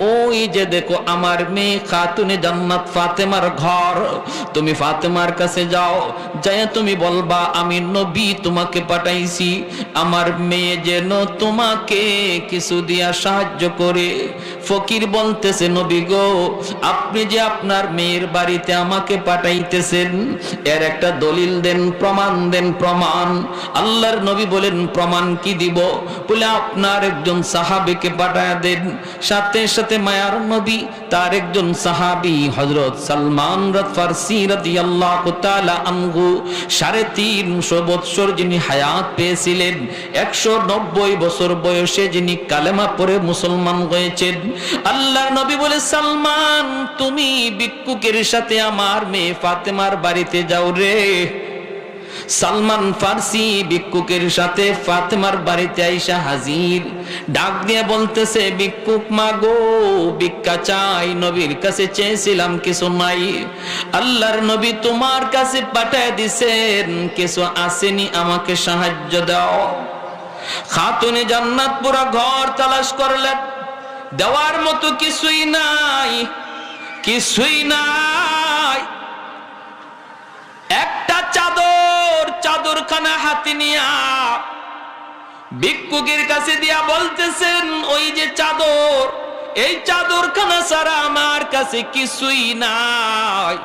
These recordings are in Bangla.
ওই যে দেখো আমার মেয়ে খাতুনে জান্নাত ফাতেমার ঘর, তুমি ফাতেমার কাছে যাও, যায় তুমি বলবা আমি নবী তোমাকে পাঠাইছি, আমার মেয়ে যেন তোমাকে কিছু দিয়া সাহায্য করে। ফকির বলতেছে নবী গো, আপনি যে আপনার মেয়ের বাড়িতে আমাকে পাঠাইতেছেন এর একটা দলিল দেন, প্রমাণ দেন, প্রমাণ। আল্লাহর নবী বলেন প্রমাণ কি দিব? বলে আপনার একজন সাহাবীকে পাঠায় দেন। সাথে সাথে মায়ার নবী তার একজন সাহাবী হযরত সালমান ফারসি রাদিয়াল্লাহু তাআলা আনহু 350 বছর যিনি হায়াত পেয়েছিলেন, 190 বছর বয়সে যিনি কালেমা পড়ে মুসলমান হয়েছেন। আল্লাহর নবী বলে সালমান তুমি ভিক্ষুকের সাথে আমার মেয়ে ফাতেমার বাড়িতে যাও রে। সালমান ফারসি ভিক্ষুকের সাথে ফাতেমার বাড়িতে আইসা হাজির, ডাক দিয়ে বলতেছে ভিক্ষুক মাগো ভিক্ষা চাই, নবীর কাছে চেয়েছিলাম কিছু নাই, আল্লাহর নবী তোমার কাছে পাঠায় দিছেন কিছু আসেনি, আমাকে সাহায্য দাও। খাতুনে জান্নাত পুরা ঘর তালাশ করলেন, দেওয়ার মতো কিছুই নাই, কিছুই নাই। একটা চাদরখানা হাতে নিয়া ভিক্ষুকের কাছে দিয়া বলতেছেন ওই যে চাদর, এই চাদরখানা ছাড়া আমার কাছে কিছুই নাই,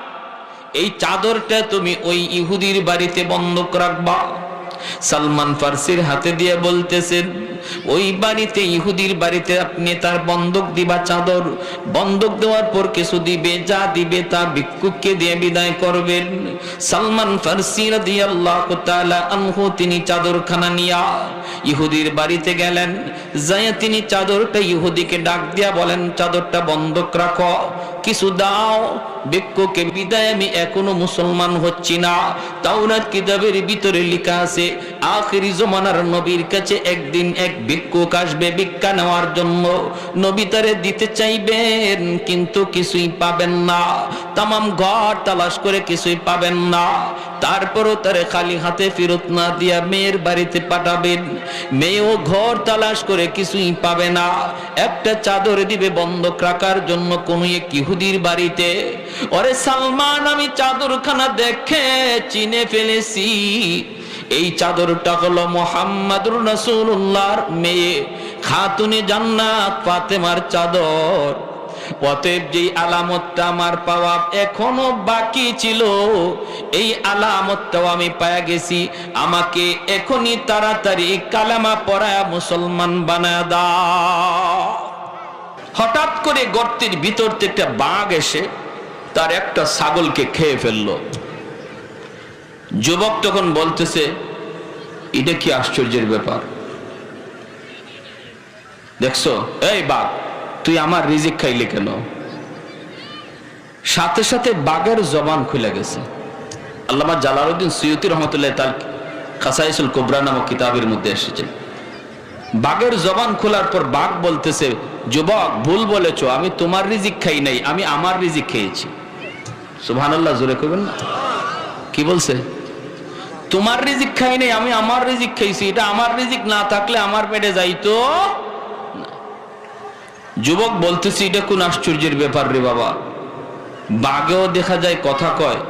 এই চাদরটা তুমি ওই ইহুদির বাড়িতে বন্ধক রাখবা। সালমান ফারসির হাতে দিয়ে বলতেছেন ওই বাড়িতে ইহুদির বাড়িতে আপনি তার বন্ধক দিবা চাদর, বন্ধক দেওয়ার পর কিছু দিবে, যা দিবে তা ভিক্ষুককে দিয়ে বিদায় করবেন। সালমান ফারসি রাদিয়াল্লাহু তাআলা আনহু তিনি চাদরখানা নিয়া ইহুদির বাড়িতে গেলেন, যাইয়া তিনি চাদরটা ইহুদিকে ডাক দিয়া বলেন চাদরটা বন্ধক রাখো, কিছু দাও, ভিক্ষুককে বিদায়, আমি এখনো মুসলমান হচ্ছি না। তাওরাত কিতাবের ভিতরে লেখা আছে আখিরি জমানার নবীর কাছে একদিন এক ভিক্ষুক আসবে ভিক্ষা নেওয়ার জন্য, নবী তারে দিতে চাইবেন কিন্তু কিছুই পাবেন না, তামাম ঘর তালাশ করে কিছুই পাবেন না, তারপরও তারে খালি হাতে ফেরত না দিয়া মেয়ের বাড়িতে পাঠাবেন, মেয়েও ঘর তালাশ করে কিছুই পাবে না, একটা চাদর দিবে বন্ধক রাখার জন্য কোন এক ইহুদির বাড়িতে। ওরে সালমান আমি চাদরখানা দেখে চিনে ফেলেছি, এই চাদরটা হলো মুহাম্মাদুর রাসূলুল্লাহর মেয়ে খাতুনে জান্নাত ফাতেমার চাদর। অতএব যেই আলামতটা আমার পাওয়া এখনো বাকি ছিল, এই আলামতটাও আমি পেয়ে গেছি, আমাকে এখনই তাড়াতাড়ি কালেমা পড়ায়া মুসলমান বানায় দাও। হঠাৎ করে গর্তের ভিতর থেকে একটা বাঘ এসে তার একটা ছাগলকে খেয়ে ফেললো। যুবক তখন বলতেছে এটা কি আশ্চর্যের ব্যাপার, দেখছো এই বাঘ তুই আমার রিজিক খাইলে কেন? সাথে সাথে বাঘের জবান খুলে গেছে। আল্লামা জালালউদ্দিন সুয়ুতী রহমতুল্লাহ তার খাসাইসুল কুবরা নামক কিতাবের মধ্যে এসেছে, বাঘের জবান খোলার পর বাঘ বলতেছে যুবক ভুল বলেছো, আমি তোমার রিজিক খাই নাই, আমি আমার রিজিক খেয়েছি। সুবহানাল্লাহ, জোরে করবেন না। কি বলছে? তোমার রিজিক খাই নাই, আমি আমার রিজিক খাইছি, এটা আমার রিজিক না থাকলে আমার পেটে যাইতো। যুবক বলতেছি এটা কোন আশ্চর্যের ব্যাপার রে বাবা, বাঘেও দেখা যায় কথা কয়।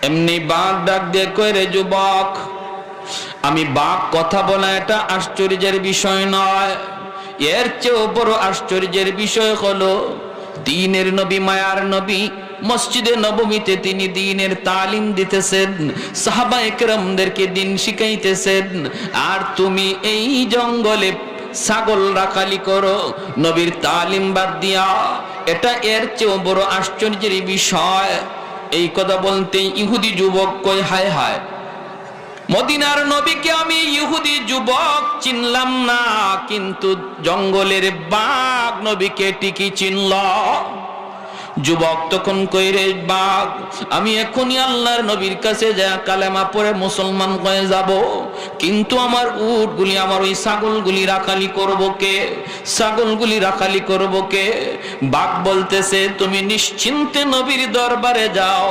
এমনি বাঘ ডাক দিয়ে কয় রে যুবক, আমি বাঘ কথা বলা এটা আশ্চর্যের বিষয় নয়, এর চেয়েও বড় আশ্চর্যের বিষয় হলো দ্বীনের নবী মায়ার নবী মসজিদে নববীতে তিনি দ্বীনের তালিম দিতেছেন, সাহাবায়ে কেরামদেরকে দ্বীন শিখাইতেছেন, আর তুমি এই জঙ্গলে ছাগল রাখালি করো নবীর তালিম বাদ দিয়া, এটা এর চেয়েও বড় আশ্চর্যের বিষয়। এই কথা বলতে ইহুদি যুবক কয় হায় হায়, মদিনার নবীকে আমি ইহুদি যুবক চিনলাম না, কিন্তু জঙ্গলের বাঘ নবীকে ঠিকই চিনল। যুবক তখন কইরে বাঘ আমি এখনই আল্লাহর নবীর কাছে যা কালেমা পড়ে মুসলমান হয়ে যাব, কিন্তু আমার উটগুলি আমার ওই ছাগলগুলি রাখালি করব কে? ছাগলগুলি রাখালি করব কে? বাঘ বলতেছে তুমি নিশ্চিন্তে নবীর দরবারে যাও,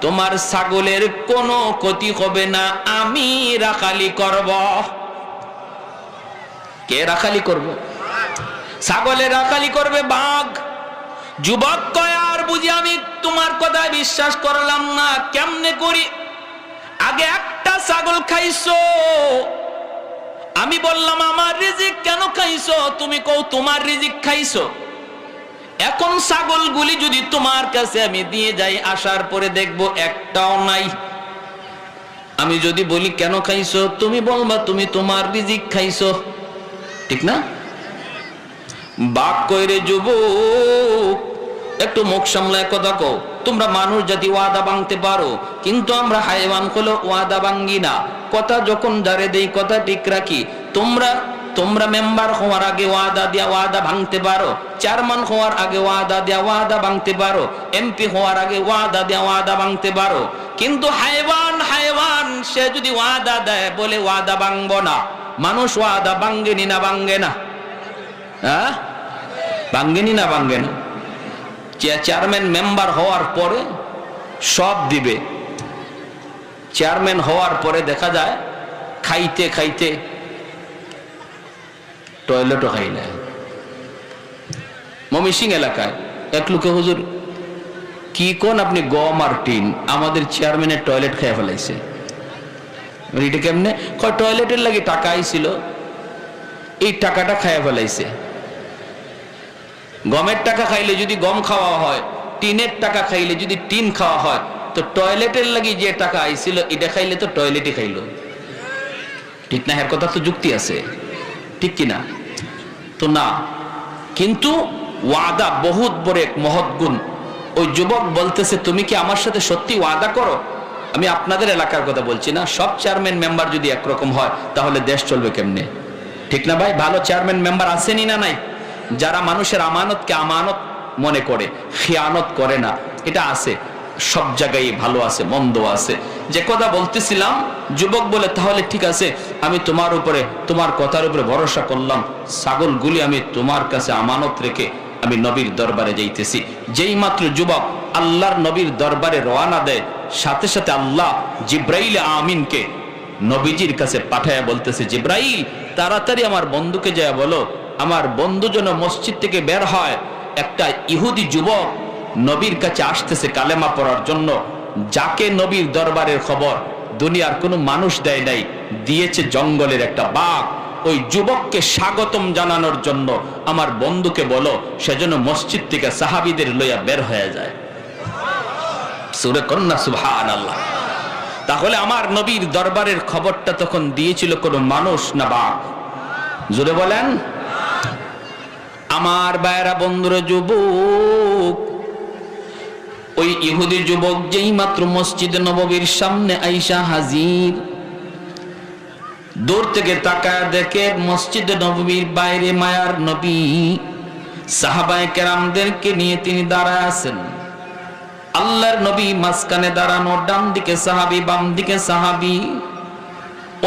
তোমার ছাগলের কোনো ক্ষতি হবে না, আমি রাখালি করব। কে রাখালি করব? ছাগলের রাখালি করবে বাঘ। যুবক কয় আর বুঝি আমি তোমার কথা বিশ্বাস করলাম না, কেমনে করি? আগে একটা ছাগল খাইছো, আমি বললাম আমার রিজিক কেন খাইছো, তুমি কও তোমার রিজিক খাইছো। এখন ছাগলগুলি যদি তোমার কাছে আমি দিয়ে যাই, আসার পরে দেখবো একটাও নাই। আমি যদি বলি কেন খাইছো, তুমি বলবা তুমি তোমার রিজিক খাইছো, ঠিক না? বাঘ কইরে যুবক একটু মুখ সামলায় কথা কও। তোমরা মানুষ জাতি ওয়াদা ভাঙতে পারো, কিন্তু আমরা হাইওয়ান হলো ওয়াদা ভাঙ্গি না। কথা যখন যারে দেই কথা ঠিক রাখি। তোমরা মেম্বার হওয়ার আগে ওয়াদা দিয়া ওয়াদা ভাঙতে পারো, চেয়ারম্যান হওয়ার আগে ওয়াদা দিয়া ওয়াদা ভাঙতে পারো, এমপি হওয়ার আগে ওয়াদা দিয়া ওয়াদা ভাঙতে পারো। কিন্তু হাইওয়ান সে যদি ওয়াদা দেয় বলে ওয়াদা ভাঙবো না, মানুষ ওয়াদা ভাঙ্গেনি না ভাঙ্গে না? হ্যাঁ, ভাঙ্গেনি না ভাঙ্গে না? চেয়ারম্যান মেম্বার হওয়ার পরে সব দিবে, চেয়ারম্যান হওয়ার পরে দেখা যায় খাইতে খাইতে টয়লেটও খাই না। ময়মনসিংহ এলাকায় এক লোকে, হুজুর কি কোন আপনি, গম আর টিন আমাদের চেয়ারম্যানের টয়লেট খেয়ে ফেলাইছে। এটা কেমনে? কয় টয়লেটের লাগে টাকা আইছিল, এই টাকাটা খেয়ে ফেলাইছে। গমের টাকা খাইলে যদি গম খাওয়া হয়, টিনের টাকা খাইলে যদি টিন খাওয়া হয়, তো টয়লেটের লাগি যে টাকা আইছিল এটা খাইলে তো টয়লেটই খাইলো, ঠিক না? এর কথা তো যুক্তি আছে, ঠিক কিনা? তো না, কিন্তু ওয়াদা বহুত বড় এক মহৎ গুণ। ওই যুবক বলতেছে তুমি কি আমার সাথে সত্যি ওয়াদা করো? আমি আপনাদের এলাকার কথা বলছি না, সব চেয়ারম্যান মেম্বার যদি একরকম হয় তাহলে দেশ চলবে কেমনে, ঠিক না ভাই? ভালো চেয়ারম্যান মেম্বার আসেনি না নাই? যারা মানুষের আমানতকে আমানত মনে করে, খেয়ানত করে না, এটা আছে। সব জায়গায় ভালো আছে, মন্দ আছে। যে কথা বলতেছিলাম, যুবক বলে তাহলে ঠিক আছে, আমি তোমার উপরে, তোমার কথার উপরে ভরসা করলাম, ছাগলগুলি আমি তোমার কাছে আমানত রেখে আমি নবীর দরবারে যাইতেছি। যেই মাত্র যুবক আল্লাহর নবীর দরবারে রওনা দেয়, সাথে সাথে আল্লাহ জিব্রাইল আমিনকে নবীজির কাছে পাঠায়া বলতেছে, জিব্রাইল তাড়াতাড়ি আমার বন্ধুকে যায় বলো, আমার বন্ধু যেন মসজিদ থেকে বের হয়। একটা ইহুদি যুবক নবীর কাছে আসতেছে কালেমা পড়ার জন্য, যাকে নবীর দরবারের খবর দুনিয়ার কোনো মানুষ দেয় নাই, দিয়েছে জঙ্গলের একটা বাঘ। ওই যুবককে স্বাগতম জানানোর জন্য আমার বন্ধুকে বলো সেজন্য মসজিদ থেকে সাহাবীদের লইয়া বের হয়ে যায়। সূরা কন্যা, সুবহানাল্লাহ। তাহলে আমার নবীর দরবারের খবরটা তখন দিয়েছিল কোনো মানুষ না বাঘ? জোরে বলেন। আমার ভাইরা, বন্ধুরা, যুবক ওই ইহুদি যুবক যেই মাত্র মসজিদে নববীর সামনে আইসা হাজির, দূর থেকে তাকায় দেখে মসজিদে নববীর বাইরে মায়ার নবী সাহাবায়ে কেরামদেরকে নিয়ে তিনি দাঁড়ায় আছেন। আল্লাহর নবী মাঝখানে দাঁড়ানো, ডান দিকে সাহাবী, বাম দিকে সাহাবী।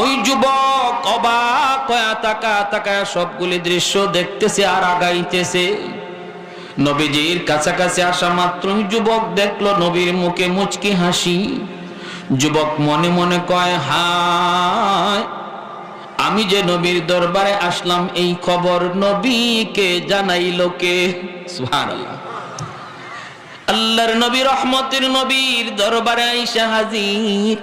ওই যুবক অবাক হয়ে তাকায় সবগুলি দৃশ্য দেখতেছে আর আগাইতেছে। নবীজির কাছাকাছি আসা মাত্রই যুবক দেখলো নবীর মুখে মুচকি হাসি। যুবক মনে মনে কয়, হায়, আমি যে নবীর দরবারে আসলাম এই খবর নবীকে জানাইলো কে? সুবহানাল্লাহ। আল্লাহর নবী, রহমতের নবীর দরবারে আইসা হাজির।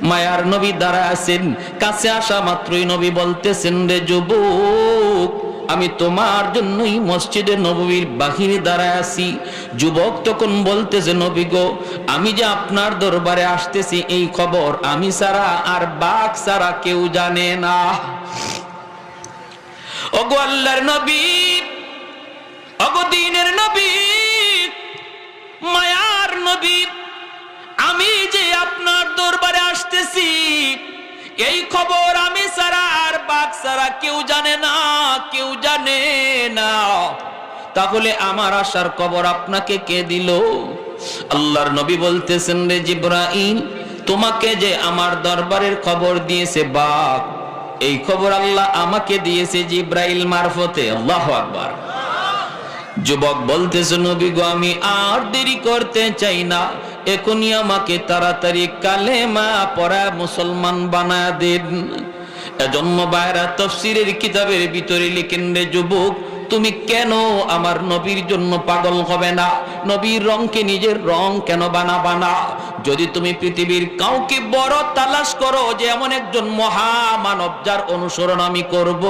মায়ার নবী দাঁড়ায় আছেন। কাছে আসা মাত্রই নবী বলতেছেন, রে যুবক, আমি তোমার জন্যই মসজিদে নববীর বাহিরে দাঁড়ায় আছি। যুবক তখন বলতেছে, নবী গো, আমি যে আপনার দরবারে আসতেছি এই খবর আমি ছাড়া আর বাঘ ছাড়া কেউ জানে না। ওগো আল্লাহর নবী, ওগো দ্বীনের নবী, মায়ার নবী, আমি যে আপনার দরবারে আসতেছি এই খবর আমি ছাড়া আর বাঘ ছাড়া কেউ জানে না, কেউ জানে না। তাহলে আমার আসার খবর আপনাকে কে দিল? আল্লাহর নবী বলতেছেন, রে জিবরাইল, তোমাকে যে আমার দরবারের খবর দিয়েছে বাঘ, এই খবর আল্লাহ আমাকে দিয়েছে জিবরাইল মারফতে। আল্লাহু আকবার। যুবক বলতেছে, নবী গো, আমি আর দেরি করতে চাই না, এখনই আমাকে তাড়াতাড়ি কালেমা পড়া মুসলমান বানায় দেন। এজন্য বাইরা তাফসীরের কিতাবের ভিতরে লিখেন, রে যুবক, তুমি কেন আমার নবীর জন্য পাগল হবে না? নবীর রংকে নিজের রং কেন বানাবা না? যদি তুমি পৃথিবীর কাউকে বড় তালাশ করো যে এমন একজন মহামানব যার অনুসরণ আমি করব,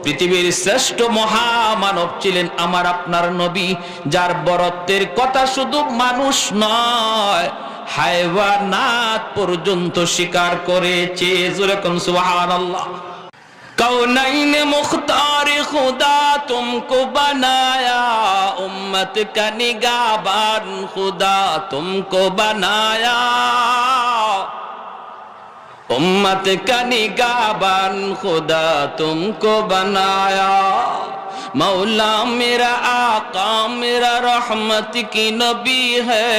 পৃথিবীর শ্রেষ্ঠ মহামানব ছিলেন আমার আপনার নবী, যার বরত্বের কথা শুধু মানুষ নয়, হায়ওয়ানাত পর্যন্ত স্বীকার করেছে। যেরকম সুবহানাল্লাহ। कौनैन मुख्तार खुदा तुमको बनाया, उम्मत का निगाहबान खुदा तुमको बनाया, उम्मत का निगाहबान खुदा तुमको बनाया, मौला मेरा आका मेरा रहमत की नबी है,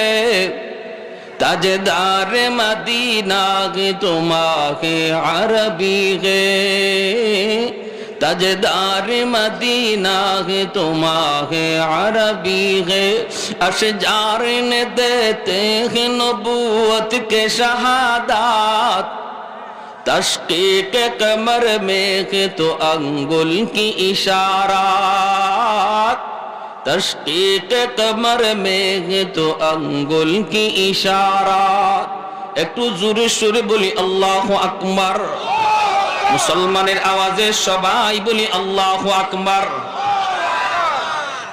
ताजदार मदीना गे तुम्हारे अरबी गे, ताजदार मदीना गे तुम्हारे अरबी गे, अशजार ने देते हैं नबूवत के शहादात, तशकीक कमर में के तो अंगुल की इशारात, तशकीक कमर में तो अंगुल की इशारात। একটু জোরে সুরে বলি আল্লাহু আকবার। মুসলমানের আওয়াজে সবাই বলি আল্লাহু আকবার।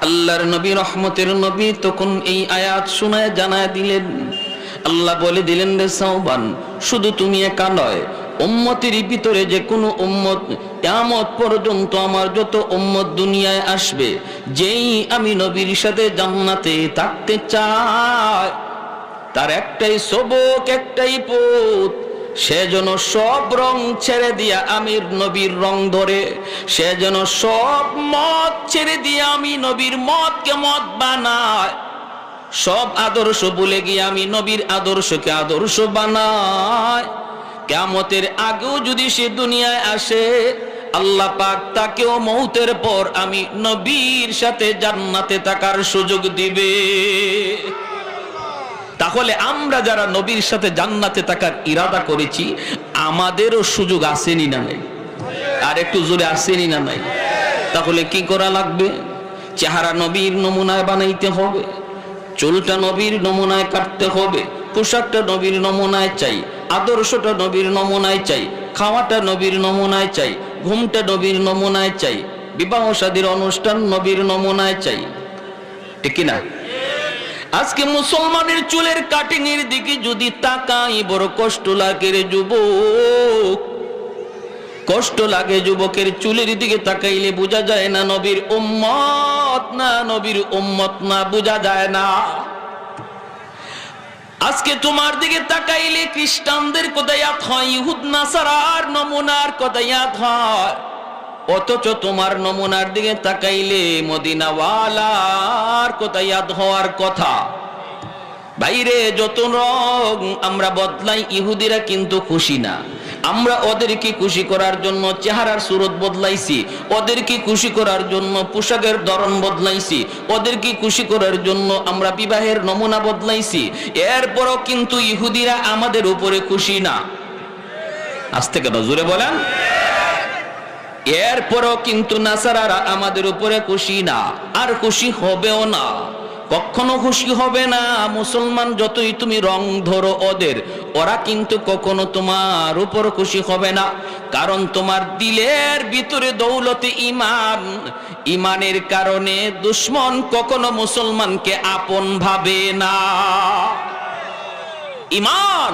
আল্লাহর নবী রহমতের নবী তখন এই আয়াত শোনায় জানায় দিলেন, আল্লাহ বলে দিলেন, রে সাওবান, শুধু তুমি একা নয়, উম্মতের ভিতরে যে কোনো উম্মত কিয়ামত পর্যন্ত আমার যত উম্মত দুনিয়ায় আসবে, যেই আমি নবীর সাথে জান্নাতে থাকতে চায়, তার একটাই সবক, একটাই পথ, সে যেন সব রং ছেড়ে দিয়া আমির নবীর রং ধরে, সে যেন সব মত ছেড়ে দিয়ে আমি নবীর মতকে মত বানায়, সব আদর্শ ভুলে গিয়ে আমি নবীর আদর্শকে আদর্শ বানায়। কিয়ামতের আগেও যদি সে দুনিয়ায় আসে, আল্লাহ পাক তাকেও মৌতের পর আমি নবীর সাথে জান্নাতে থাকার সুযোগ দিবে। তাহলে আমরা যারা নবীর সাথে জান্নাতে থাকার ইরাদা করেছি, আমাদেরও সুযোগ আসেনি না নাই? আর একটু জোরে আসেনি না নাই? তাহলে কি করা লাগবে? চেহারা নবীর নমুনায় বানাইতে হবে, চুলটা নবীর নমুনায় কাটতে হবে, পোশাকটা নবীর নমুনায় চাই, আদর্শটা নবীর নমুনায় চাই, খাওয়াটা নবীর নমুনায় চাই, ঘুমটা নবীর নমুনায় চাই, বিবাহ শাদীর অনুষ্ঠান নবীর নমুনায় চাই, ঠিক না? আজকে মুসলমানের চুলের কাটিং এর দিকে যদি তাকাই, বড় কষ্ট লাগে রে যুবক, কষ্ট লাগে যুবকের চুলের দিকে তাকাইলে বোঝা যায় না নবীর উম্মত না, নবীর উম্মত না, বোঝা যায় না। আজকে তোমার দিকে তাকাইলে খ্রিস্টানদের কথা ইয়াদ হয়, ইহুদ নাসারার নমুনার কথা ইয়াদ হয়, অথচ তোমার নমুনার দিকে তাকাইলে মদিনাওয়ালার কথা ইয়াদ হওয়ার কথা। বাইরে যত রং আমরা বদলাই, ইহুদিরা কিন্তু খুশি না। আমরা ওদেরকে খুশি করার জন্য চেহারার সুরত বদলাইছি, ওদেরকে খুশি করার জন্য পোশাকের ধরন বদলাইছি, ওদেরকে খুশি করার জন্য আমরা বিবাহের নমুনা বদলাইছি, এরপরও কিন্তু ইহুদিরা আমাদের উপরে খুশি না। আস্তে কেন জোরে বলেন? এরপরও কিন্তু নাসারারা আমাদের উপরে খুশি না, আর খুশি হবেও না, কখনো খুশি হবে না। মুসলমান যতই তুমি রং ধরো ওদের, ওরা কিন্তু কখনো তোমার উপর খুশি হবে না, কারণ তোমার দিলের ভিতরে দৌলতে ইমান, ইমানের কারণে দুশ্মন কখনো মুসলমানকে আপন ভাবে না। ইমান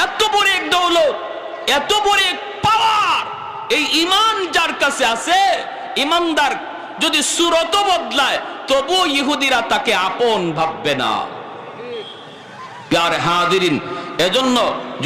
এত বড় এক দৌলত, এত বড় এক পাওয়ার, এই ইমান যার কাছে আছে, ইমানদার যদি সুরত বদলায় তবু ইহুদিরা তাকে আপন ভাববে না। প্যারে হাজিরিন, এজন্য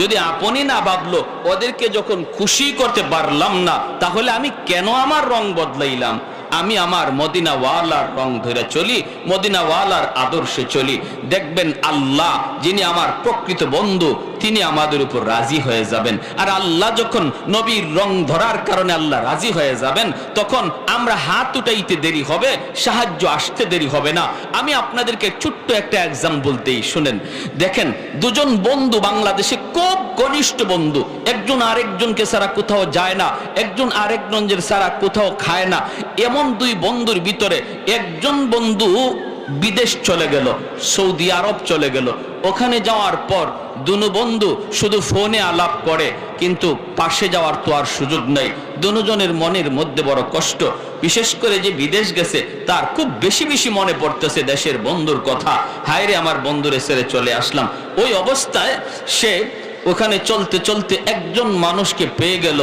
যদি আপনই না ভাবলো, ওদেরকে যখন খুশি করতে পারলাম না, তাহলে আমি কেন আমার রং বদলাইলাম? আমি আমার মদিনাওয়ালার রং ধরে চলি, মদিনাওয়ালার আদর্শে চলি। দেখবেন আল্লাহ যিনি আমার প্রকৃত বন্ধু, তিনি আমাদের উপর রাজি হয়ে যাবেন। আর আল্লাহ যখন নবীর রং ধরার কারণে আল্লাহ রাজি হয়ে যাবেন, তখন আমরা হাত উঠাইতে দেরি হবে, সাহায্য আসতে দেরি হবে না। আমি আপনাদেরকে ছোট্ট একটা এক্সাম্পল দেই, শুনেন। দেখেন, দুজন বন্ধু বাংলাদেশে খুব ঘনিষ্ঠ বন্ধু, একজন আরেকজনকে ছাড়া কোথাও যায় না, একজন আরেকজনের ছাড়া কোথাও খায় না। এমন দুই বন্ধুর ভিতরে একজন বন্ধু বিদেশ চলে গেল, সৌদি আরব চলে গেল। ওখানে যাওয়ার পর দুনো বন্ধু শুধু ফোনে আলাপ করে, কিন্তু পাশে যাওয়ার তো আর সুযোগ নেই। দুজনের মনের মধ্যে বড় কষ্ট, বিশেষ করে যে বিদেশ গেছে তার খুব বেশি বেশি মনে পড়তেছে দেশের বন্ধুর কথা। হায় রে, আমার বন্ধুরে ছেড়ে চলে আসলাম। ওই অবস্থায় সে ওখানে চলতে চলতে একজন মানুষকে পেয়ে গেল,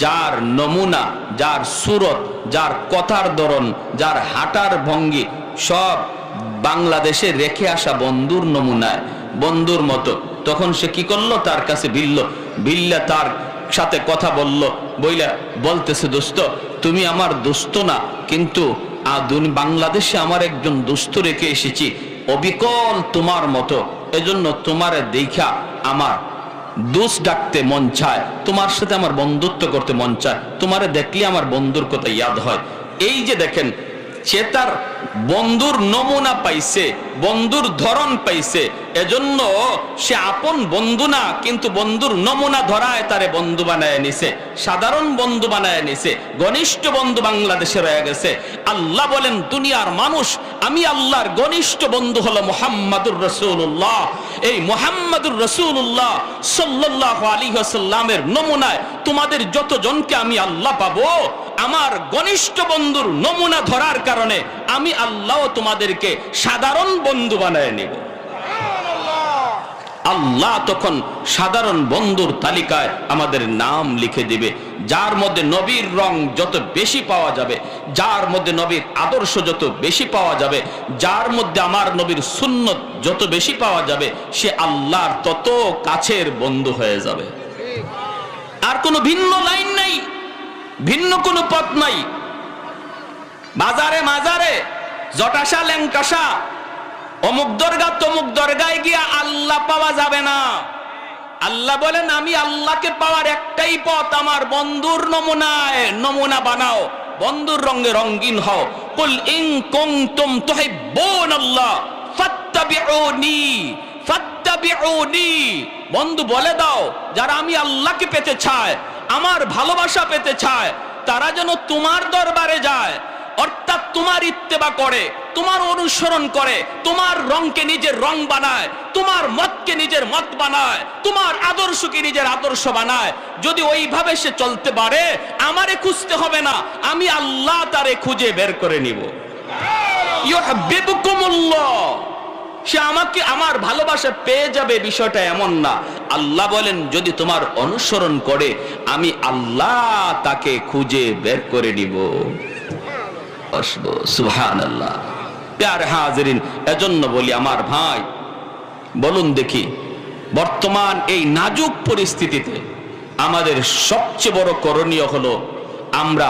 যার নমুনা, যার সুরত, যার কথার ধরন, যার হাঁটার ভঙ্গি সব বাংলাদেশে রেখে আসা বন্ধুর নমুনায়, বন্ধুর মতো। তখন সে কি করলো, তার কাছে বিল্লা তার সাথে কথা বইলা বলতেছে, দোস্ত তুমি আমার দোস্ত না, কিন্তু বাংলাদেশে আমার একজন দোস্ত রেখে এসেছি, অবিকল তোমার মতো, এজন্য তোমারে দেখা আমার দোষ ডাকতে মন চায়, তোমার সাথে আমার বন্ধুত্ব করতে মন চায়, তোমারে দেখলে আমার বন্ধুর কথা ইয়াদ হয়। এই যে দেখেন, সে তার বন্ধুর নমুনা পাইছে, বন্ধুর ধরন পাইছে, এজন্য সে আপন বন্ধু না, কিন্তু বন্ধুর নমুনা ধরায় তারে বন্ধু বানায় নিছে, সাধারণ বন্ধু বানায় নিছে, ঘনিষ্ঠ বন্ধু বাংলাদেশে রয়ে গেছে। আল্লাহ বলেন, দুনিয়ার মানুষ, আমি আল্লাহর ঘনিষ্ঠ বন্ধু হলো মুহাম্মাদুর রাসূলুল্লাহ। এই মুহাম্মাদুর রাসূলুল্লাহ সাল্লাল্লাহু আলাইহি ওয়াসাল্লামের নমুনায় তোমাদের যতজনকে আমি আল্লাহ পাবো, আমার ঘনিষ্ঠ বন্ধুর নমুনা ধরার কারণে আমি আল্লাহ তোমাদেরকে সাধারণ বন্ধু বানায় নিব। আল্লাহ তখন সাধারণ বন্ধুর তালিকায় আমাদের নাম লিখে দিবে, যার মধ্যে নবীর রং যত বেশি পাওয়া যাবে, যার মধ্যে নবীর আদর্শ যত বেশি পাওয়া যাবে, যার মধ্যে আমার নবীর সুন্নত যত বেশি পাওয়া যাবে, সে আল্লাহর তত কাছের বন্ধু হয়ে যাবে। আর কোনো ভিন্ন লাইন নাই, ভিন্ন কোনো পথ নাই। বাজারে মাজারে জটাশা ল্যাংটাশা অমুক দরগা তমুক দরগায় গিয়া আল্লাহ পাওয়া যাবে না। আল্লাহ বলেন, আমি আল্লাহকে পাওয়ার একটাই পথ, আমার বন্ধুর নমুনা বানাও, বন্ধুর রঙে রঙিন হও। কুল ইন কুনতুম তুহিব্বুনাল্লাহ ফাত্তাবিউনি, বন্ধু বলে দাও, যারা আমি আল্লাহকে পেতে চায়, আমার ভালোবাসা পেতে চায়, তারা যেন তোমার দরবারে যায়, অর্থাৎ তোমার ইত্তেবা করে, তোমার অনুসরণ করে, তোমার রংকে নিজের রং বানায়, তোমার মতকে নিজের মত বানায়, তোমার আদর্শকে নিজের আদর্শ বানায়। যদি ওইভাবে সে চলতে পারে, আমারে খুঁজতে হবে না, আমি আল্লাহ তারে খুঁজে বের করে নিব। ইউহিব্বুকুমুল্লাহ, সে আমাকে আমার ভালোবাসা পেয়ে যাবে, বিষয়টা এমন না। আল্লাহ বলেন, যদি তোমার অনুসরণ করে, আমি আল্লাহ তাকে খুঁজে বের করে নিব। সুবহানাল্লাহ। প্যারে হাজিরিন, এজন্য বলি, আমার ভাই বলুন দেখি, বর্তমান এই নাজুক পরিস্থিতিতে আমাদের সবচেয়ে বড় করণীয় হলো, আমরা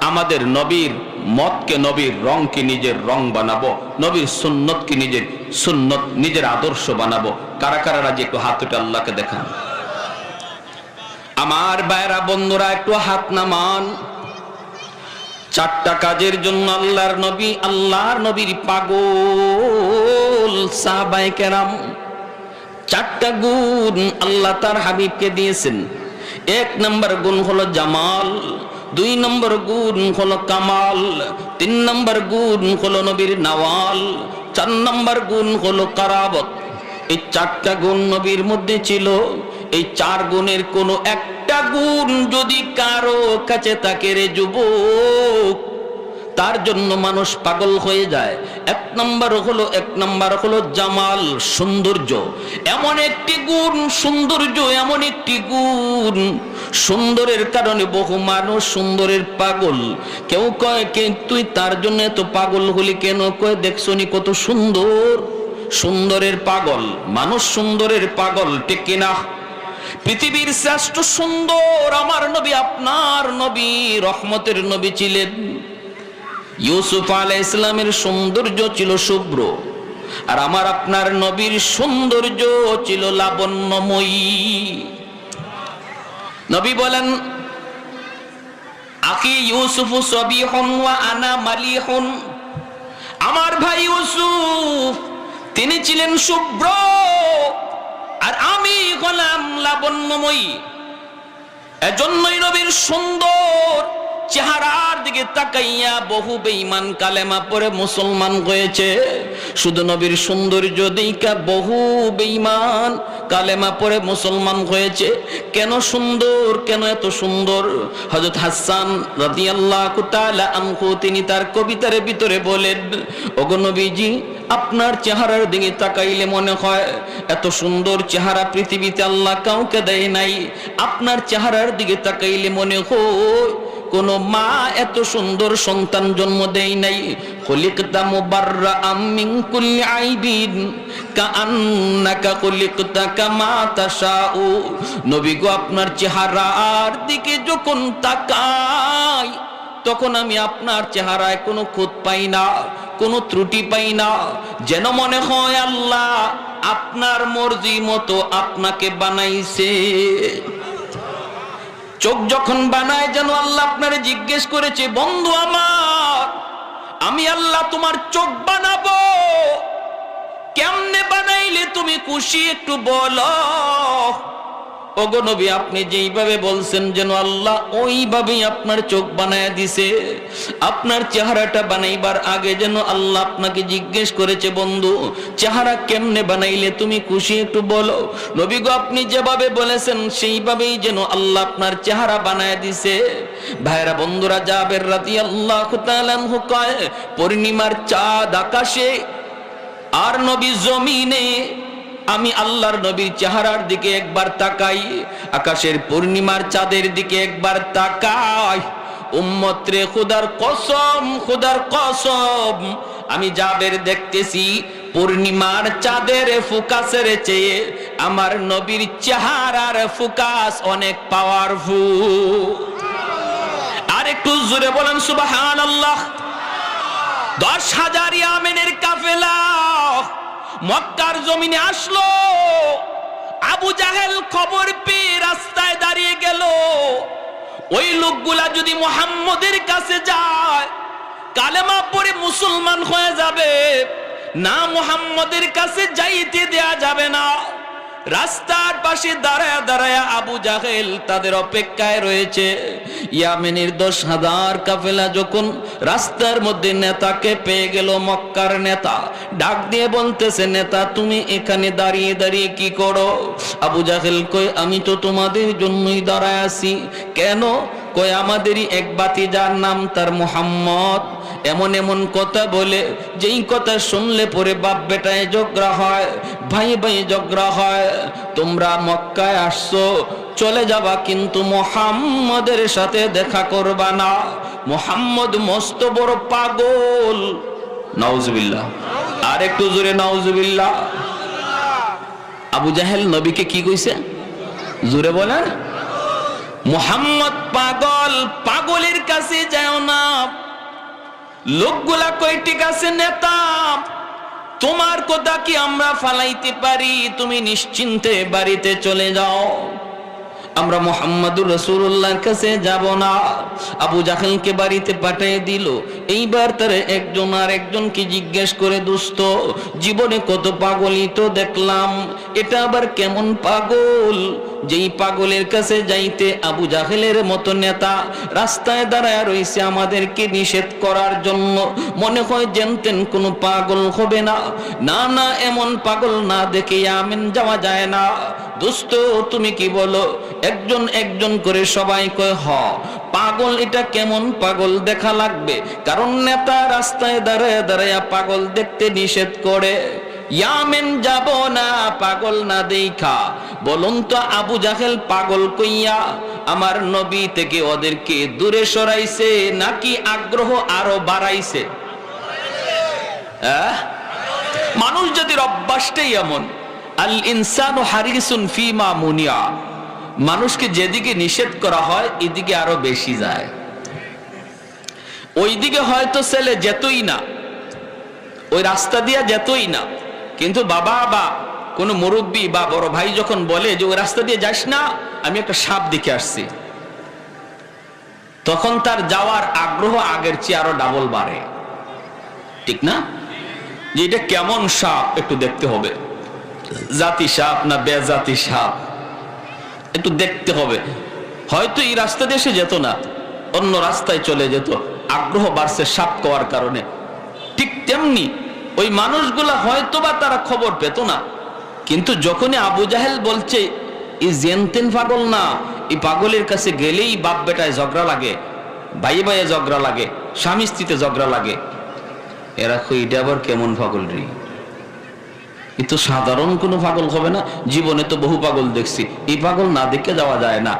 আমাদের নবীর মতকে, নবীর রংকে নিজের রং বানাবো, নবীর সুন্নতকে নিজের সুন্নত, নিজের আদর্শ বানাবো। কারা কারা রাজি, একটু হাত উঠে আল্লাহকে দেখান। আমার ভাইরা বন্ধুরা, একটু হাত নামান। চারটা কাজের জন্য আল্লাহর নবীর পাগল সাহাবায়ে কেরাম। চারটা গুণ আল্লাহ তার হাবিবকে দিয়েছেন। এক নম্বর গুণ হলো জামাল, দুই নম্বর গুণ হলো কামাল, তিন নম্বর গুণ হলো নবীর নওয়াল, চার নম্বর গুণ হলো কারাবত। এই চারটা গুণ নবীর মধ্যে ছিল। এই চার গুণের কোনো একটা গুণ যদি কারো কাছে থাকে রে যুবক, তার জন্য মানুষ পাগল হয়ে যায়। এক নম্বর হলো জামাল, সৌন্দর্য। এমন একটি গুণ, সৌন্দর্য এমন একটি গুণ, সুন্দরের কারণে বহু মানুষ সুন্দরের পাগল। কেউ কয়, তুই তার জন্য এত পাগল হলি কেন? কয়, দেখছো নি কত সুন্দর, সুন্দরের পাগল মানুষ, সুন্দরের পাগল, ঠিক কিনা? পৃথিবীর শ্রেষ্ঠ সুন্দর আমার নবী, আপনার নবী, রহমতের নবী ছিলেন। ইউসুফ আলাইহিস সালামের সৌন্দর্য ছিল শুভ্র, আর আমার আপনার নবীর সৌন্দর্য ছিল লাবণ্যময়ী। নবী বলেন, আখি ইউসুফ সবিহুন ওয়া আনা মালিহুন, আমার ভাই ইউসুফ তিনি ছিলেন শুভ্র আর আমি হলাম লাবণ্যময়ী। এজন্যই নবীর সুন্দর চেহারার দিকে তাকাইয়া বহু বেঈমান কালেমা পড়ে মুসলমান হয়েছে। শুধু নবীর সৌন্দর্য দেইখা বহু বেঈমান কালেমা পড়ে মুসলমান হয়েছে। কেন সুন্দর, কেন এত সুন্দর? হযরত হাসান রাদিয়াল্লাহু তাআলা আনহু তিনি তার কবিতার ভিতরে বলেন, ওগো নবীজি, আপনার চেহারার দিকে তাকাইলে মনে হয় এত সুন্দর চেহারা পৃথিবীতে আল্লাহ কাউকে দেয় নাই। আপনার চেহারার দিকে তাকাইলে মনে হয় কোন মা এত সুন্দর সন্তান জন্ম দেয় নাই। খুলিকতা মুবাররাআম মিন কুল্লি আইবিন কাআন্নাকা খুলিকতা কামা তাশাউ। নবী গো, আপনার চেহারার দিকে যখন তাকাই তখন আমি আপনার চেহারায় কোনো খুঁত পাই না, কোনো ত্রুটি পাই না। যেন মনে হয় আল্লাহ আপনার মর্জি মতো আপনাকে বানাইছে। চোখ যখন বানায় যেন আল্লাহ আপনারে জিজ্ঞেস করেছে, বন্ধু আমার, আমি আল্লাহ তোমার চোখ বানাবো, কেমনে বানাইলে তুমি খুশি একটু বলো। ওগো নবী, আপনি যেইভাবে বলছেন যেন আল্লাহ ওইভাবেই আপনার চোখ বানায় দিছে। আপনার চেহারাটা বানাইবার আগে যেন আল্লাহ আপনাকে জিজ্ঞেস করেছে, বন্ধু চেহারা কেমনে বানাইলে তুমি খুশি একটু বলো। নবী গো, আপনি যেভাবে বলেছেন সেইভাবেই যেন আল্লাহ আপনার চেহারা বানায় দিছে। ভাইরা বন্ধুরা, জাবের রাদিয়াল্লাহু তাআলা আনহু কয়, পূর্ণিমার চাঁদ আকাশে আর নবী জমিনে, আমি আল্লাহর নবীর চেহারার দিকে একবার তাকাই, আকাশের পূর্ণিমার চাঁদের দিকে একবার তাকাই। উম্মত রে, খোদার কসম, খোদার কসম, আমি জাবের দেখতেছি পূর্ণিমার চাঁদের ফোকাসের চেয়ে আমার নবীর চেহারার ফোকাস অনেক পাওয়ারফুল। আর একটু জোরে বলেন সুবহানাল্লাহ। 10,000 ইয়ামেনের কাফেলা মক্কার জমিনে আসলো। আবু জাহেল খবর পেয়ে রাস্তায় দাঁড়িয়ে গেল, ওই লোকগুলা যদি মুহাম্মদের কাছে যায় কালেমা পড়ে মুসলমান হয়ে যাবে, না মুহাম্মদের কাছে যাইতে দেয়া যাবে না। রাস্তার পাশে দাঁড়ায় দাঁড়ায় আবু জাহেল তাদের অপেক্ষায় রয়েছে। ইয়ামেনের 10,000 কাফেলা যখন রাস্তার মধ্যে নেতাকে পেয়ে গেল, মক্কার নেতা ডাক দিয়ে বলতেছে, নেতা তুমি এখানে দাঁড়িয়ে দাঁড়িয়ে কি করো? আবু জাহেল কয়, আমি তো তোমাদের জন্যই দাঁড়ায় আছি। কেন? কয়, আমাদেরই এক ভাতিজার নাম তার মুহাম্মদ এমন এমন কথা বলে, যেই কথা শুনলে পরে বাপ বেটায় ঝগড়া হয়, ভাই ভাই ঝগড়া হয়। তোমরা মক্কায় আসছো, চলে যাবা, কিন্তু মুহাম্মদের সাথে দেখা করবা না। মুহাম্মদ মস্ত বড় পাগল। নাউজুবিল্লাহ। আর একটু জোরে নাউজুবিল্লাহ। আবু জাহেল নবীকে কি কইছে? জোরে বলেন। মুহাম্মদ পাগল, পাগলের কাছে যাও না। লোকগুলা কই, ঠিক আছে নেতা, তোমার কথা কি আমরা ফালাইতে পারি? তুমি নিশ্চিন্তে বাড়িতে চলে যাও, আমরা মুহাম্মদুর রাসূলুল্লাহর কাছে যাব না। আবু জাহেলকে বাড়িতে পাঠিয়ে দিল। এইবার তার একজন আর একজনকে জিজ্ঞেস করে, দোস্ত জীবনে কত পাগলই তো দেখলাম, এটা আবার কেমন পাগল? যেই পাগলের কাছে যাইতে আবু জাহেলের মতো নেতা রাস্তায় দাঁড়ায় রয়েছে আমাদেরকে নিষেধ করার জন্য, মনে হয় যেনতেন কোনো পাগল হবে না। না না, এমন পাগল না দেখে ইয়ামেন যাওয়া যায় না। দোস্ত তুমি কি বলো? একজন একজন করে সবাই কয়, হ পাগল, এটা কেমন পাগল দেখা লাগবে, কারণ নেতা রাস্তায় দাঁড়ায় দাঁড়ায় পাগল দেখতে নিষেধ করে। ইয়ামেন যাব না পাগল না দেখা। বলুন তো আবু জাহেল পাগল কইয়া আমার নবী থেকে ওদেরকে দূরে সরাইছে নাকি আগ্রহ আরো বাড়াইছে? মানুষ জাতির অভ্যাসটাই এমন, আল ইনসানু হারিসুন ফিমা মুনিয়া। মানুষকে যেদিকে নিষেধ করা হয় এদিকে আরো বেশি যায়। ওইদিকে হয়তো ছেলে যেতই না, ওই রাস্তা দিয়া যেতই না, কিন্তু বাবা বা কোনো মুরব্বী বা বড় ভাই যখন বলে যে ওই রাস্তা দিয়ে যাস না, আমি একটা সাপ দেখে আসছি, তখন তার যাওয়ার আগ্রহ আগের চেয়ে আরো ডাবল বাড়ে, ঠিক না? যে এটা কেমন সাপ একটু দেখতে হবে, জাতি সাপ না বেজাতি সাপ একটু দেখতে হবে। হয়তো এই রাস্তা দিয়ে সে যেত না, অন্য রাস্তায় চলে যেত, আগ্রহ বাড়ছে সাপ খাওয়ার কারণে। ঠিক তেমনি ওই মানুষগুলা হয়তো বা তারা খবর পেত না, কিন্তু যখনই আবু জাহেল বলছে এই জেনতেন পাগল না, এই পাগলের কাছে গেলেই বাপ বেটায় ঝগড়া লাগে, ভাই ভাইয়ে ঝগড়া লাগে, স্বামী স্ত্রীতে ঝগড়া লাগে, এরা এটা আবার কেমন পাগল রে? এ তো সাধারণ কোনো পাগল হবে না, জীবনে তো বহু পাগল দেখছি, এই পাগল না দেখে যাওয়া যায় না।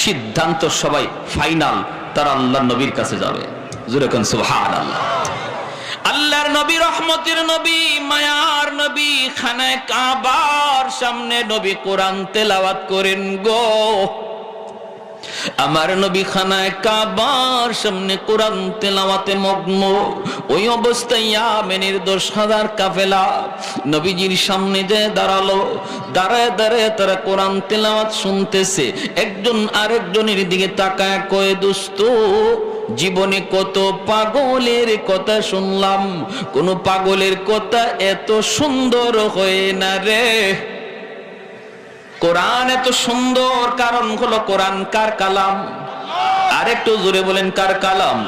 সিদ্ধান্ত সবাই ফাইনাল, তারা আল্লাহর নবীর কাছে যাবে। জোরে কোন সুবহানাল্লাহ। আল্লাহর নবী, রহমতের নবী, মায়ার নবী, খানায়ে কাবার সামনে নবী কোরআন তেলাওয়াত করেন গো। আমার নবী খানায়ে কাবার সামনে কোরআন তেলাওয়াতে মগ্ন। ওই অবস্থায় ইয়ামেনের 10,000 কাফেলা নবীজির সামনে যে দাঁড়ালো, দাঁড়ায় দাঁড়ায় তারা কোরআন তেলাওয়াত শুনতেছে। একজন আরেকজনের দিকে তাকায় কয়, দোস্ত জীবনে কত পাগলের কথা শুনলাম, কোন পাগলের কথা এত সুন্দর হয় না রে। কোরআন এত সুন্দর কারণ হলো কোরআন কার কালাম? আর একটু জোরে বলেন, কার কালাম?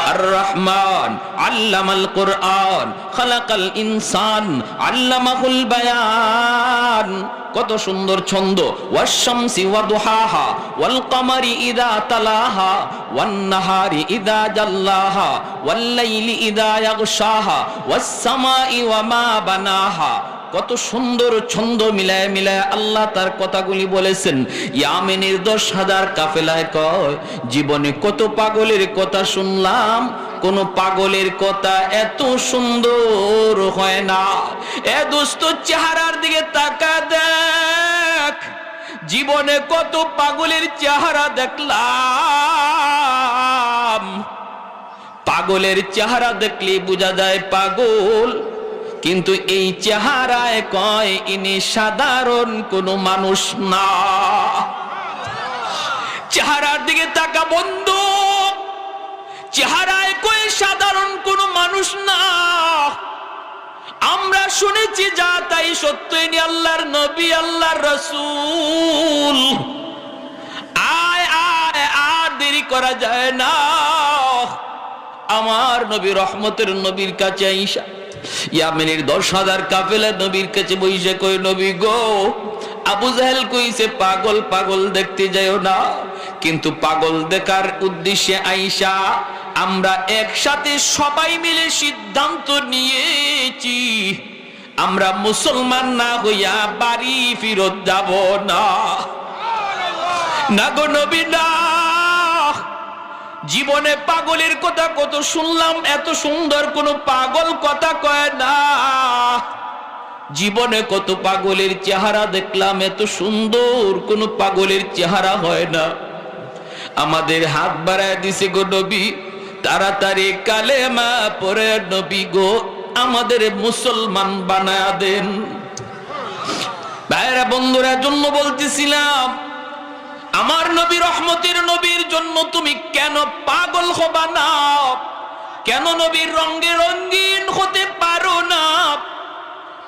আর রহমান আল্লামাল কোরআন খালাকাল ইনসান আল্লামাহুল বায়ান। কত সুন্দর ছন্দ। ওয়াশ-শামসি ওয়া দুহাহা ওয়াল কমারি ইযা তালাহা ওয়ান নাহারি ইযা জাল্লাহা ওয়াল লাইলি ইযা ইয়াগশাহা ওয়াস সামাই ওয়া মা বানাহা। কত সুন্দর ছন্দ মিলায় মিলায় আল্লাহ তার কথাগুলি বলেছেন। ইয়ামেনের 10,000 কাফেলায় কয়, জীবনে কত পাগলের কথা শুনলাম, কোন পাগলের কথা এত সুন্দর হয় না। এ দোস্ত চেহারার দিকে তাকা দেখ, জীবনে কত পাগলের চেহারা দেখলাম। পাগলের চেহারা দেখলে বোঝা যায় পাগল, কিন্তু এই চেহারায় কয় ইনি সাধারণ কোন মানুষ না। চেহারার দিকে তাকা বন্ধু, চেহারায় কয় সাধারণ কোন মানুষ না। আমরা শুনেছি যা তাই সত্য, ইনি আল্লাহর নবী, আল্লাহর রাসূল। আয় আয়, আর দেরি করা যায় না। আমার নবী, রহমতের নবীর কাছে আইসা ইয়ামেনের 10,000 কাফেলা নবীর কাছে বইসে কই, নবী গো, আবু জাহেল কইছে পাগল পাগল দেখতে যাও না, কিন্তু পাগল দেখার উদ্দেশ্যে আইসা আমরা একসাথে সবাই মিলে সিদ্ধান্ত নিয়েছি, আমরা মুসলমান না হইয়া বাড়ি ফিরত যাব না। না গো নবী না, জীবনে পাগলের কথা কত শুনলাম, এত সুন্দর কোন পাগল কথা কয় না। জীবনে কত পাগলের চেহারা দেখলাম, এত সুন্দর কোন পাগলের চেহারা হয় না। আমাদের হাত বাড়ায় দিছে গো নবী, তাড়াতাড়ি কালেমা পড়ে নবী গো আমাদের মুসলমান বানায়া দেন। ভাইরা বন্ধুরা, জন্য বলতেছিলাম, আমার নবী, রহমতের নবীর জন্য তুমি কেন পাগল হবা না? কেন নবীর রঙে রঙিন হতে পারো না?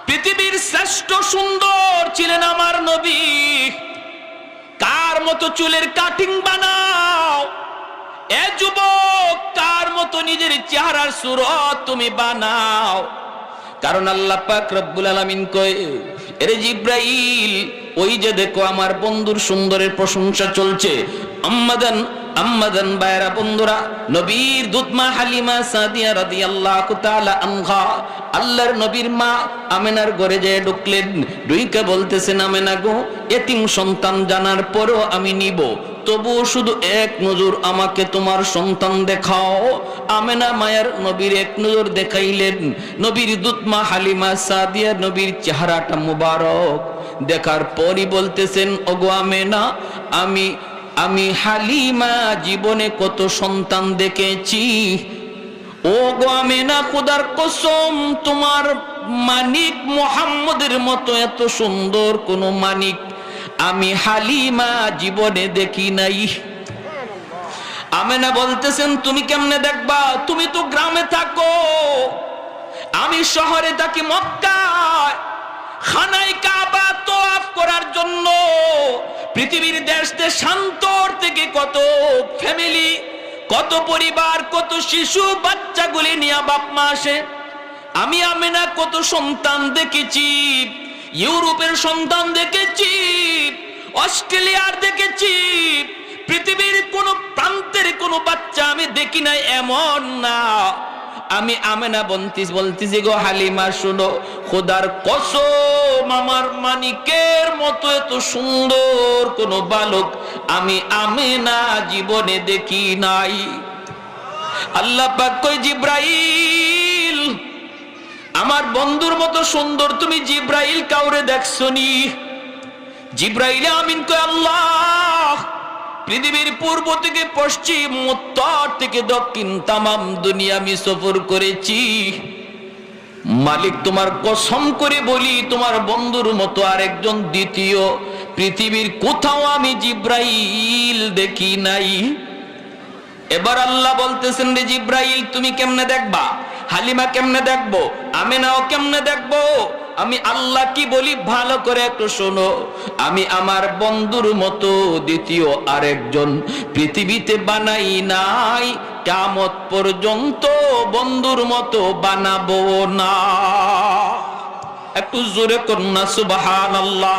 পৃথিবীর শ্রেষ্ঠ সুন্দর ছিলেন আমার নবী, কার মতো চুলের কাটিং বানাও। এ যুবক, কার মতো নিজের চেহারার সুরত তুমি বানাও। কারণ আল্লাহ পাক রব্বুল আলামিন কয়, এরে জিব্রাইল, ওই যে দেখো আমার বন্ধুর সুন্দরের প্রশংসা চলছে। আম্মাদান বাইরা বন্ধুরা, নবীর দুধ মা হালিমা সাদিয়া রাদিয়াল্লাহু তাআলা আনহা আল্লাহর নবীর মা আমেনার ঘরে যেয়ে ঢুকলেন। ঢুইকা বলতেছেন, আমেনা গো, এতিম সন্তান জানার পরও আমি নিব, তবুও শুধু এক নজর আমাকে তোমার সন্তান দেখাও। আমেনা মায়ার নবীর এক নজর দেখাইলেন। নবীর দুধ মা হালিমা সাদিয়া নবীর চেহারাটা মুবারক দেখার পরই বলতেছেন, ওগো আমেনা, আমি হালিমা জীবনে কত সন্তান দেখেছি, ও গো আমেনা, খোদার কসম, তোমার মানিক মুহাম্মদের মতো এত সুন্দর কোন মানিক আমি হালিমা জীবনে দেখি নাই। আমেনা বলতেছেন, তুমি কেমনে দেখবা? তুমি তো গ্রামে থাকো, আমি শহরে থাকি মক্কায়। খানায় কাবা তওয়াফ করার জন্য পৃথিবীর দেশ দেশান্তর থেকে কত ফ্যামিলি, কত পরিবার, কত শিশু বাচ্চাগুলি নিয়ে বাপ মা আসে। আমি আমেনা কত সন্তান দেখেছি, ইউরোপের সন্তান দেখেছি, অস্ট্রেলিয়ার দেখেছি, পৃথিবীর কোন প্রান্তের কোন বাচ্চা আমি দেখি নাই এমন না। আমি আমেনা বলতেছি গো হালিমা, শুনো, খোদার কসম, আমার মানিকের মতো এত সুন্দর কোন বালক আমি আমেনা জীবনে দেখি নাই। আল্লাহ পাক কয়, জিব্রাইল, আমার বন্ধুর মতো সুন্দর তুমি জিব্রাইল কাউরে দেখছনি? জিব্রাইল আমিন কয়, আল্লাহ, পৃথিবীর পূর্ব থেকে পশ্চিম, উত্তর থেকে দক্ষিণ, তামাম দুনিয়া আমি সফর করেছি। মালিক, তোমার কসম করে বলি, তোমার বন্ধুর মতো আরেকজন দ্বিতীয় পৃথিবীর কোথাও আমি জিব্রাইল দেখি নাই। এবার আল্লাহ বলতেছেন, রে জিব্রাইল, তুমি কেমনে দেখবা? হালিমা কেমনে দেখবো? আমেনাও কেমনে দেখবো? আমি আল্লাহ কি বলি ভালো করে একটু শোনো। আমি আমার বন্ধুর মতো দ্বিতীয় আরেকজন পৃথিবীতে বানাই নাই, কিয়ামত পর্যন্ত বন্ধুর মতো বানাবো না। একটু জোরে কন্যা সুবহানাল্লাহ।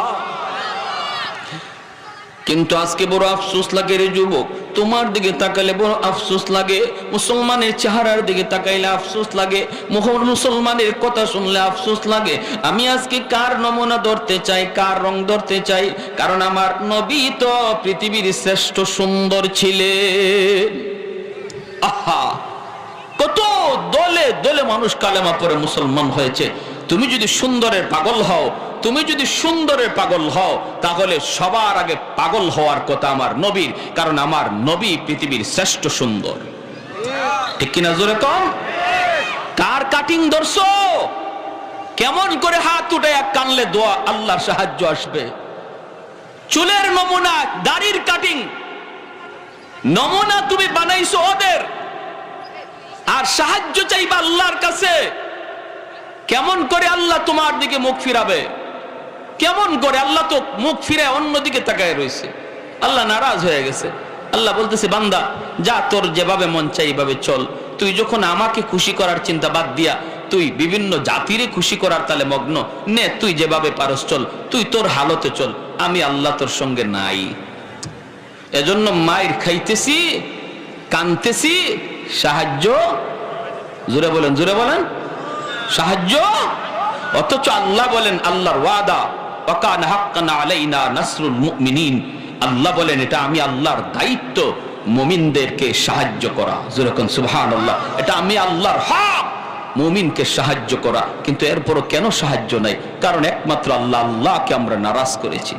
কিন্তু আজকে বড় আফসোস লাগে রে যুবক, তোমার দিকে তাকালে বড় আফসোস লাগে, মুসলমানের চেহারার দিকে তাকাইলে আফসোস লাগে, মুসলমানের কথা শুনলে আফসোস লাগে। আমি আজকে কার নমুনা ধরতে চাই, কার রং ধরতে চাই? কারণ আমার নবী তো পৃথিবীর শ্রেষ্ঠ সুন্দর ছিলেন। আহা, কত দলে দলে মানুষ কালেমা পড়ে মুসলমান হয়েছে। তুমি যদি সুন্দরের পাগল হও, তুমি যদি সুন্দরের পাগল হও, তাহলে সবার আগে পাগল হওয়ার কথা আমার নবীর, কারণ আমার নবী পৃথিবীর শ্রেষ্ঠ সুন্দর। ঠিক কিনা জোরে কম? কার কাটিং ধরছো? কেমন করে হাত উঠে এক কানলে দোয়া, আল্লাহর সাহায্য আসবে। চুলের নমুনা, দাড়ির কাটিং নমুনা তুমি বানাইছো ওদের, আর সাহায্য চাইবা আল্লাহর কাছে। কেমন করে আল্লাহ তোমার দিকে মুখ ফিরাবে? কেমন করে? আল্লাহ তো মুখ ফিরে অন্যদিকে তাকায় রয়েছে, আল্লাহ নারাজ হয়ে গেছে। আল্লাহ বলতেছে, বান্দা যা, তোর যেভাবে মন চাই এইভাবে চল। তুই যখন আমাকে খুশি করার চিন্তা বাদ দিয়া তুই বিভিন্ন জাতিরে খুশি করার তালে মগ্ন, নে তুই যেভাবে পারস চল, তুই তোর হালতে চল, আমি আল্লাহ তোর সঙ্গে নাই। এজন্য মায়ের খাইতেছি, কানতেছি, সাহায্য, জোরে বলেন, জোরে বলেন, সাহায্য। অথচ আল্লাহ বলেন, আল্লাহর ওয়াদা, ওয়াকানা হাক্কান আলাইনা নাসরুল মুমিনিন। আল্লাহ বলেন, এটা আমি আল্লাহর দায়িত্ব মুমিনদেরকে সাহায্য করা। জোরে কোন সুবহানাল্লাহ। এটা আমি আল্লাহর হক, মুমিনকে সাহায্য করা। কিন্তু এরপরও কেন সাহায্য নাই? কারণ একমাত্র আল্লাহ, আল্লাহকে আমরা নারাজ করেছি।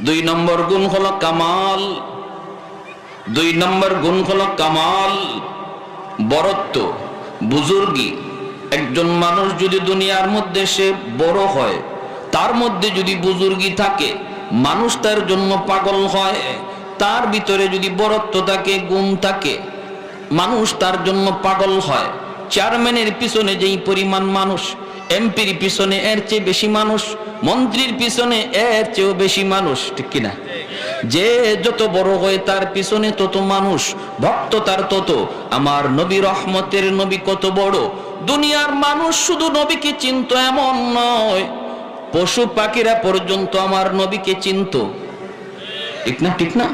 2 নম্বর গুণ হলো কামাল। 2 নম্বর গুণ হলো কামাল, বড়ত্ব, বুজুর্গি। একজন মানুষ যদি দুনিয়ার মধ্যে সে বড় হয়, তার মধ্যে যদি বুজুর্গি থাকে, মানুষ তার জন্য পাগল হয়। তার ভিতরে যদি বড়ত্ব থাকে, গুণ থাকে, মানুষ তার জন্য পাগল হয়। চেয়ারম্যানের পিছনে যেই পরিমাণ মানুষ, এমপির পিছনে এর চেয়ে বেশি মানুষ, মন্ত্রীর পিছনে এর চেয়েও বেশি মানুষ। ঠিক কিনা? যে যত বড় হয় তার পিছনে তত মানুষ, ভক্ত তার তত। আমার নবী রহমতের নবী কত বড়! দুনিয়ার মানুষ শুধু নবীকে চিনতো এমন নয়, পশু পাখিরা পর্যন্ত আমার নবীকে চিনতো। ঠিক না? ঠিক না?